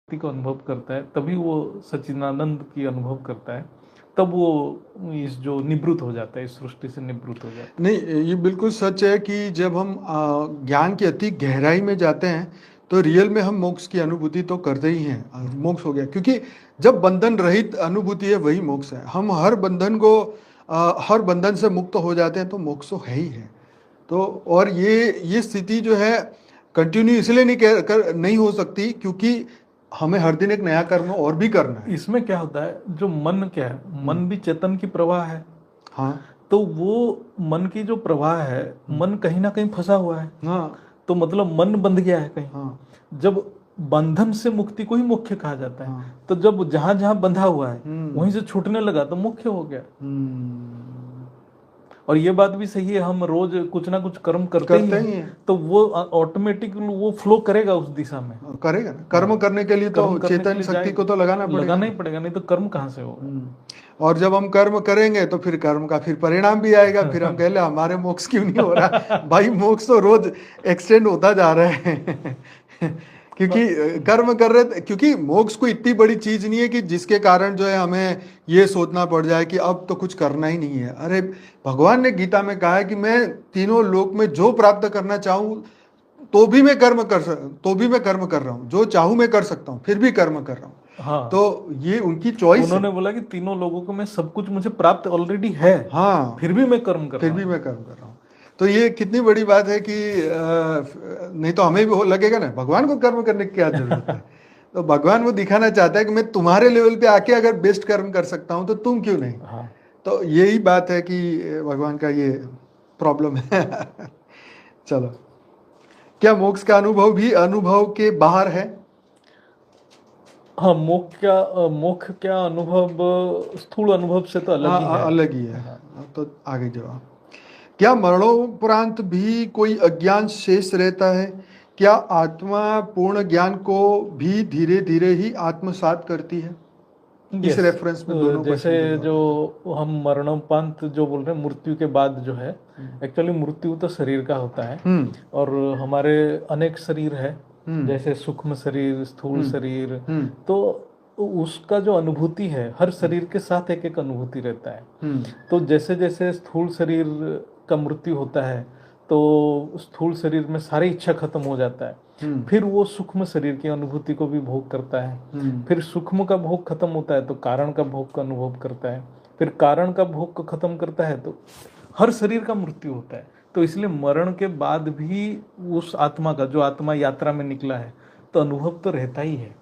शक्ति को अनुभव करता है तभी वो सच्चिदानंद की अनुभव करता है, तब वो इस जो निवृत्त हो जाता है, इस सृष्टि से निवृत्त हो जाता नहीं, ये बिल्कुल सच है कि जब हम ज्ञान की अति गहराई में जाते हैं तो रियल में हम मोक्ष की अनुभूति तो करते ही हैं। मोक्ष हो गया, क्योंकि जब बंधन रहित अनुभूति है वही मोक्ष है। हम हर बंधन को हर बंधन से मुक्त हो जाते हैं तो मोक्ष तो है ही है। तो और ये स्थिति जो है कंटिन्यू इसलिए नहीं हो सकती क्योंकि हमें हर दिन एक नया कर्म और भी करना है। है। इसमें क्या होता है, जो मन क्या है, मन भी चेतन की प्रवाह है। हाँ, तो वो मन की जो प्रवाह है, मन कहीं ना कहीं फंसा हुआ है। हाँ, तो मतलब मन बंध गया है कहीं। हाँ, जब बंधन से मुक्ति को ही मुख्य कहा जाता है। हाँ। तो जब जहां जहां बंधा हुआ है वहीं से छूटने लगा तो मुख्य हो गया। और ये बात भी सही है, हम रोज कुछ ना कुछ कर्म करते ही हैं, तो वो ऑटोमेटिकली वो फ्लो करेगा उस दिशा में। करेगा ना। कर्म करने के लिए तो चेतन शक्ति को तो लगाना ही पड़ेगा, नहीं तो कर्म कहाँ से होगा। और जब हम कर्म करेंगे तो फिर कर्म का फिर परिणाम भी आएगा। फिर हम कह ले हमारे मोक्ष क्यों नहीं हो रहा। भाई मोक्ष तो रोज एक्सटेंड होता जा रहा है। क्योंकि कर्म कर रहे, क्योंकि मोक्ष कोई इतनी बड़ी चीज नहीं है कि जिसके कारण जो है हमें ये सोचना पड़ जाए कि अब तो कुछ करना ही नहीं है। अरे भगवान ने गीता में कहा है कि मैं तीनों लोक में जो प्राप्त करना चाहूं तो भी मैं कर्म कर रहा हूं, जो चाहूं मैं कर सकता हूं, फिर भी कर्म कर रहा हूं। हाँ, तो ये उनकी चॉइस है। उन्होंने बोला कि तीनों लोगों को मैं सब कुछ मुझे प्राप्त ऑलरेडी है। हाँ, फिर भी मैं कर्म कर रहा हूँ। तो ये कितनी बड़ी बात है कि नहीं तो हमें भी लगेगा ना भगवान को कर्म करने की क्या जरूरत है। तो भगवान वो दिखाना चाहता है कि मैं तुम्हारे लेवल पे आके अगर बेस्ट कर्म कर सकता हूँ तो तुम क्यों नहीं। हाँ। तो यही बात है कि भगवान का ये प्रॉब्लम है। चलो, क्या मोक्ष का अनुभव भी अनुभव के बाहर है? हाँ, मोक्ष क्या अनुभव स्थूल अनुभव से तो अलग ही है। अलग ही है। हाँ। तो आगे जवाब, क्या मरणोपरांत भी कोई अज्ञान शेष रहता है? क्या आत्मा पूर्ण ज्ञान को भी धीरे धीरे ही आत्मसात करती है? इस रेफरेंस में दोनों जैसे जो हम मरणोपरांत जो बोल रहे हैं, मृत्यु के बाद जो है, एक्चुअली मृत्यु तो शरीर का होता है और हमारे अनेक शरीर है, जैसे सूक्ष्म शरीर, स्थूल शरीर। तो उसका जो अनुभूति है, हर शरीर के साथ एक एक अनुभूति रहता है। तो जैसे जैसे स्थूल शरीर का मृत्यु होता है तो स्थूल शरीर में सारी इच्छा खत्म हो जाता है। फिर वो सूक्ष्म शरीर की अनुभूति को भी भोग करता है। फिर सूक्ष्म का भोग खत्म होता है तो कारण का भोग का अनुभव करता है। फिर कारण का भोग को खत्म करता है तो हर शरीर का मृत्यु होता है। तो इसलिए मरण के बाद भी उस आत्मा का, जो आत्मा यात्रा में निकला है, तो अनुभव तो रहता ही है।